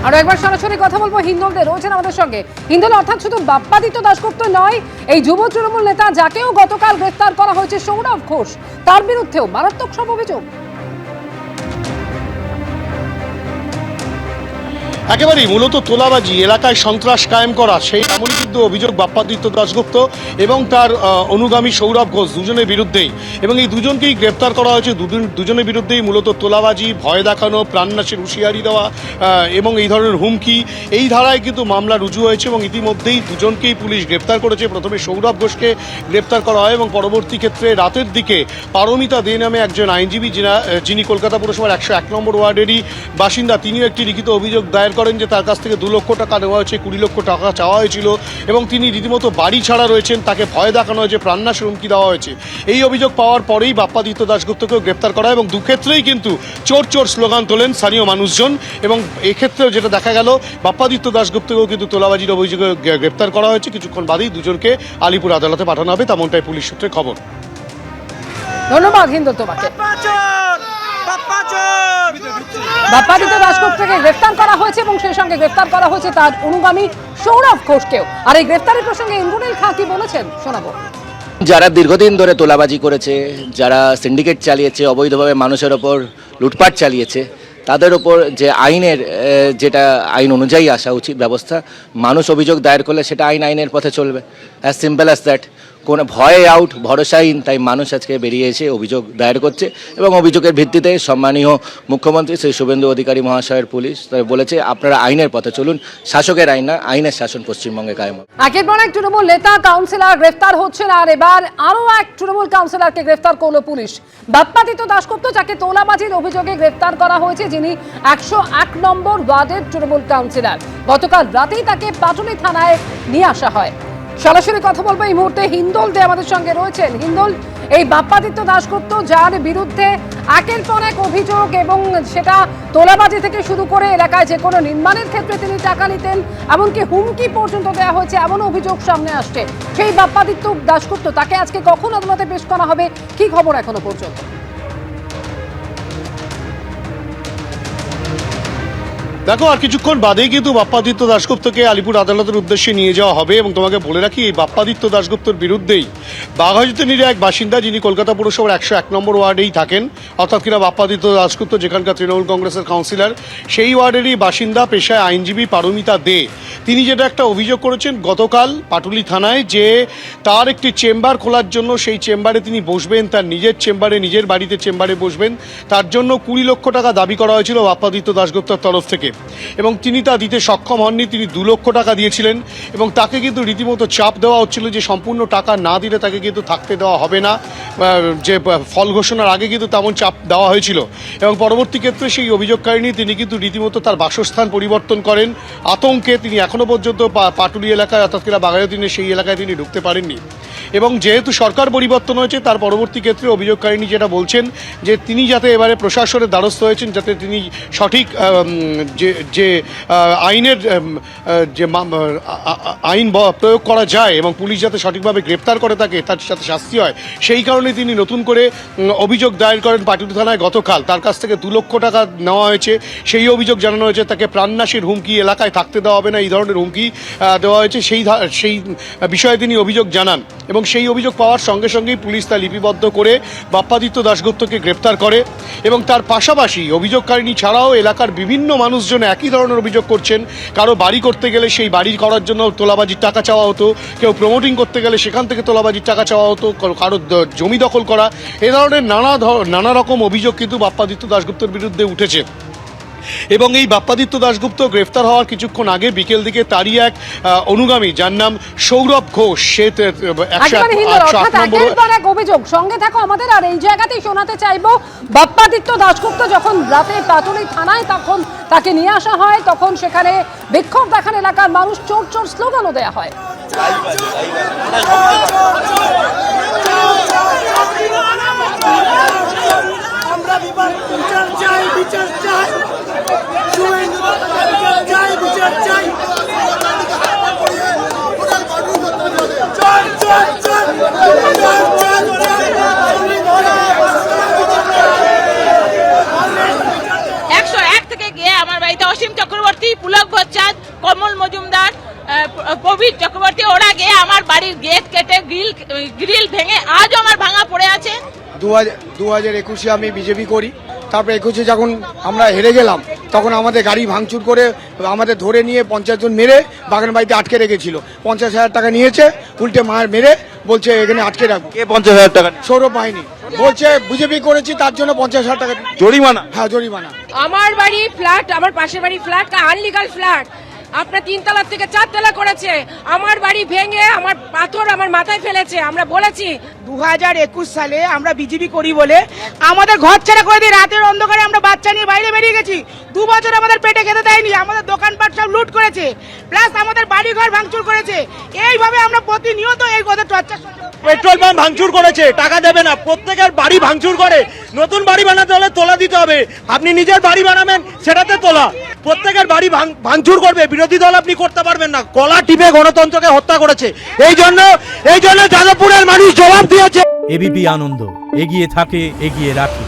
আরো একবার সরাসরি কথা বলবো হিন্দলদের, রয়েছেন আমাদের সঙ্গে হিন্দল, অর্থাৎ শুধু বাপ্পাদিত্য দাশগুপ্ত নয়, এই যুব তৃণমূল নেতা যাকেও গতকাল গ্রেফতার করা হয়েছে সৌরভ ঘোষ, তার বিরুদ্ধেও মারাত্মক সব অভিযোগ। একেবারেই মূলত তোলাবাজি, এলাকায় সন্ত্রাস কায়েম করা, সেই এমনই কিন্তু অভিযোগ বাপ্পাদিত্য দাশগুপ্ত এবং তার অনুগামী সৌরভ ঘোষ দুজনের বিরুদ্ধেই। এবং এই দুজনকেই গ্রেপ্তার করা হয়েছে। দুজনের বিরুদ্ধেই মূলত তোলাবাজি, ভয় দেখানো, প্রাণনাশের হুঁশিয়ারি দেওয়া এবং এই ধরনের হুমকি, এই ধারায় কিন্তু মামলা রুজু হয়েছে এবং ইতিমধ্যেই দুজনকেই পুলিশ গ্রেপ্তার করেছে। প্রথমে সৌরভ ঘোষকে গ্রেপ্তার করা হয় এবং পরবর্তী ক্ষেত্রে রাতের দিকে পারমিতা দে নামে একজন আইনজীবী, যিনি কলকাতা পুরসভার 101 নম্বর ওয়ার্ডেরই বাসিন্দা, তিনিও একটি লিখিত অভিযোগ দায়ের করেন যে তার কাছ থেকে 2 লক্ষ টাকা নেওয়া হয়েছে, 20 লক্ষ টাকা চাওয়া হয়েছিল এবং তিনি রীতিমতো বাড়ি ছাড়া রয়েছেন, তাকে ভয় দেখানো হয়েছে, প্রাণনাশের হুমকি দেওয়া হয়েছে। এই অভিযোগ পাওয়ার পরেই বাপ্পাদিত্য দাশগুপ্তকেও গ্রেপ্তার করা এবং দুক্ষেত্রেই কিন্তু চোর চোর স্লোগান তোলেন স্থানীয় মানুষজন। এবং এক্ষেত্রেও যেটা দেখা গেল, বাপ্পাদিত্য দাশগুপ্তকেও কিন্তু তোলাবাজির অভিযোগে গ্রেপ্তার করা হয়েছে। কিছুক্ষণ বাদেই দুজনকে আলিপুর আদালতে পাঠানো হবে, তেমনটাই পুলিশ সূত্রে খবর। ধন্যবাদ হিন্দল তোমাকে। বাপ্পাদিত্য দাশগুপ্তকে গ্রেফতার করা হয়েছে এবং সেই সঙ্গে গ্রেফতার করা হয়েছে তার অনুগামী সৌরভ ঘোষকেও। আর এই গ্রেফতারের প্রসঙ্গে ইন্দ্রনীল খাঁ কি বলেছেন শোনাবো। যারা দীর্ঘদিন ধরে তোলাবাজি করেছে, যারা সিন্ডিকেট চালিয়েছে, অবৈধভাবে মানুষের ওপর লুটপাট চালিয়েছে, তাদের ওপর যে আইনের যেটা আইন অনুযায়ী আসা উচিত ব্যবস্থা, মানুষ অভিযোগ দায়ের করলে সেটা আইনের পথে চলবে। As simple as that. কোনো ভয়ে আউট, ভরসাহীন, তাই মানুষ আজকে বেরিয়ে এসে অভিযোগ দায়ের করছে এবং অভিযোগের ভিত্তিতে সম্মানীয় মুখ্যমন্ত্রী শ্রী শুভেন্দু অধিকারী মহাশয়ের পুলিশ তারা বলেছে আপনারা আইনের পথে চলুন, শাসকের আইন না, আইনের শাসন পশ্চিমবঙ্গে কায়েম হবে। একের পর এক তৃণমূল নেতা কাউন্সিলর গ্রেফতার হচ্ছেন, আর এবার আরো এক তৃণমূল কাউন্সিলরকে গ্রেফতার করলো পুলিশ। বাপ্পাদিত্য দাশগুপ্ত, যাকে তোলাবাজির অভিযোগে গ্রেফতার করা হয়েছে, যিনি 101 নম্বর ওয়ার্ডের তৃণমূল কাউন্সিলর। গতকাল রাতেই তাকে পাটুলি থানায় নিয়ে আসা হয়। সরাসরি কথা বলবো এই মুহূর্তে হিন্দল দে আমাদের সঙ্গে রয়েছেন। হিন্দল, এই বাপ্পাদিত্য দাশগুপ্ত যার বিরুদ্ধে একের পর এক অভিযোগ, এবং সেটা তোলাবাজি থেকে শুরু করে এলাকায় যে কোনো নির্মাণের ক্ষেত্রে তিনি টাকা নিতেন, এমনকি হুমকি পর্যন্ত দেওয়া হয়েছে, এমন অভিযোগ সামনে আসছে। সেই বাপ্পাদিত্য দাশগুপ্ত, তাকে আজকে কখন আদালতে পেশ করা হবে, কি খবর এখনো পর্যন্ত? দেখো, আর কিছুক্ষণ বাদেই কিন্তু বাপ্পাদিত্য দাশগুপ্তকে আলিপুর আদালতের উদ্দেশ্যে নিয়ে যাওয়া হবে। এবং তোমাকে বলে রাখি, এই বাপ্পাদিত্য দাশগুপ্তর বিরুদ্ধেই বাঘাযতীনের এক বাসিন্দা, যিনি কলকাতা পুরসভার 101 নম্বর ওয়ার্ডেই থাকেন, অর্থাৎ কিনা বাপ্পাদিত্য দাশগুপ্ত যেখানকার তৃণমূল কংগ্রেসের কাউন্সিলর, সেই ওয়ার্ডেরই বাসিন্দা, পেশায় আইনজীবী পারমিতা দে, তিনি যেটা একটা অভিযোগ করেছেন গতকাল পাটুলি থানায়, যে তার একটি চেম্বার খোলার জন্য, সেই চেম্বারে তিনি বসবেন, তার নিজের চেম্বারে, নিজের বাড়িতে চেম্বারে বসবেন, তার জন্য 20 লক্ষ টাকা দাবি করা হয়েছিল বাপ্পাদিত্য দাশগুপ্তর তরফ থেকে এবং তিনি তা দিতে সক্ষম হননি। তিনি 2 লক্ষ টাকা দিয়েছিলেন এবং তাকে কিন্তু রীতিমতো চাপ দেওয়া হচ্ছিল যে সম্পূর্ণ টাকা না দিলে তাকে কিন্তু থাকতে দেওয়া হবে না। যে ফল ঘোষণার আগে কিন্তু তেমন চাপ দেওয়া হয়েছিল এবং পরবর্তী ক্ষেত্রে সেই অভিযোগকারিণী তিনি কিন্তু রীতিমতো তার বাসস্থান পরিবর্তন করেন। আতঙ্কে তিনি এখনও পর্যন্ত পাটুলি এলাকায়, অর্থাৎ কিনা বাঘাযতীনের সেই এলাকায় তিনি ঢুকতে পারেননি। এবং যেহেতু সরকার পরিবর্তন হয়েছে, তার পরবর্তী ক্ষেত্রে অভিযোগকারিণী যেটা বলছেন যে তিনি যাতে এবারে প্রশাসনের দ্বারস্থ হয়েছেন, যাতে তিনি সঠিক যে আইনের যে আইন প্রয়োগ করা যায় এবং পুলিশ যাতে সঠিকভাবে গ্রেপ্তার করে তাকে, তার সাথে শাস্তি হয়, সেই কারণে তিনি নতুন করে অভিযোগ দায়ের করেন পাটুলি থানায় গতকাল। তার কাছ থেকে 2 লক্ষ টাকা নেওয়া হয়েছে, সেই অভিযোগ জানানো হয়েছে। তাকে প্রাণনাশের হুমকি, এলাকায় থাকতে দেওয়া হবে না, এই ধরনের হুমকি দেওয়া হয়েছে, সেই বিষয়ে তিনি অভিযোগ জানান এবং সেই অভিযোগ পাওয়ার সঙ্গে সঙ্গেই পুলিশ তা লিপিবদ্ধ করে বাপ্পাদিত্য দাশগুপ্তকে গ্রেপ্তার করে। এবং তার পাশাপাশি অভিযোগকারিণী ছাড়াও এলাকার বিভিন্ন মানুষজন একই ধরনের অভিযোগ করছেন। কারো বাড়ি করতে গেলে সেই বাড়ি করার জন্য তোলাবাজির টাকা চাওয়া হতো, কেউ প্রমোটিং করতে গেলে সেখান থেকে তোলাবাজির টাকা চাওয়া হতো, কারো জমি দখল করা, এ ধরনের নানা রকম অভিযোগ কিন্তু বাপ্পাদিত্য দাশগুপ্তর বিরুদ্ধে উঠেছে। এবং এই বাপ্পাদিত্য দাশগুপ্ত গ্রেফতার হওয়ার কিছুক্ষণ আগে বিকেল দিকে তারই এক অনুগামী, যার নাম সৌরভ ঘোষ, সে 108 নম্বর অভিযোগ। সঙ্গে থাকো আমাদের, আর এই জায়গাতেই শোনাতে চাইবো, বাপ্পাদিত্য দাশগুপ্ত যখন রাতে পাটুলি থানায়, তখন তাকে নিয়ে আসা হয়, তখন সেখানে বিক্ষোভ দেখান এলাকার মানুষ, চোর চোর স্লোগানও দেওয়া হয়। পুলক ভট্টাচার্য, কমল মজুমদার, প্রবীর চক্রবর্তী, ওরা গিয়ে আমার বাড়ির গেট কেটে গ্রিল ভেঙে আজও আমার ভাঙা পড়ে আছে। 2021-এ আমি বিজেপি করি, তারপর 21-এ যখন আমরা হেরে গেলাম তখন আমাদের গাড়ি ভাঙচুর করে আমাদের ধরে নিয়ে 50 জন মেরে বাগানবাড়িতে আটকে রেখেছিল। 50,000 টাকা নিয়েছে, উল্টে মেরে বলছে এখানে আটকে রাখবো। কে 50,000 টাকা সৌরভ বাহিনী বলছে বিজেপি করেছি তার জন্য 50,000 টাকা। জরিমানা? হ্যাঁ, জরিমানা। আমার বাড়ি ফ্ল্যাট, আমার পাশের বাড়ি ফ্ল্যাট আনলিগাল ফ্ল্যাট, আপনার 3 তলা থেকে 4 তলা করেছে। আমার বাড়ি ভেঙে আমার পাথর আমার মাথায় ফেলেছে। আমরা বলেছি 2021 সালে আমরা বিজেপি করি বলে আমাদের ঘর ছাড়া করে দিয়ে রাতের অন্ধকারে আমরা বাচ্চা নিয়ে বাইরে বেরিয়ে গেছি। 2 বছর আমাদের পেটে খেতে দেয়নি, আমাদের দোকানপাট সব লুট করেছে, প্লাস আমাদের বাড়ি ঘর ভাঙচুর করেছে। এইভাবে আমরা প্রতিনিয়ত এই কথা টর্চার। পেট্রোল পাম্প ভাঙচুর করেছে, টাকা দেবে না, প্রত্যেকের বাড়ি ভাঙচুর করে। নতুন বাড়ি বানাতে হলে তোলা দিতে হবে, আপনি নিজের বাড়ি বানাবেন সেটাতে তোলা। প্রত্যেকের বাড়ি ভাঙচুর করবে, বিরোধী দল আপনি করতে পারবেন না। গলা টিপে গণতন্ত্রকে হত্যা করেছে। এই জন্য যাদবপুরের মানুষ জবাব দিয়েছে। এবিপি আনন্দ, এগিয়ে থাকে, এগিয়ে রাখে।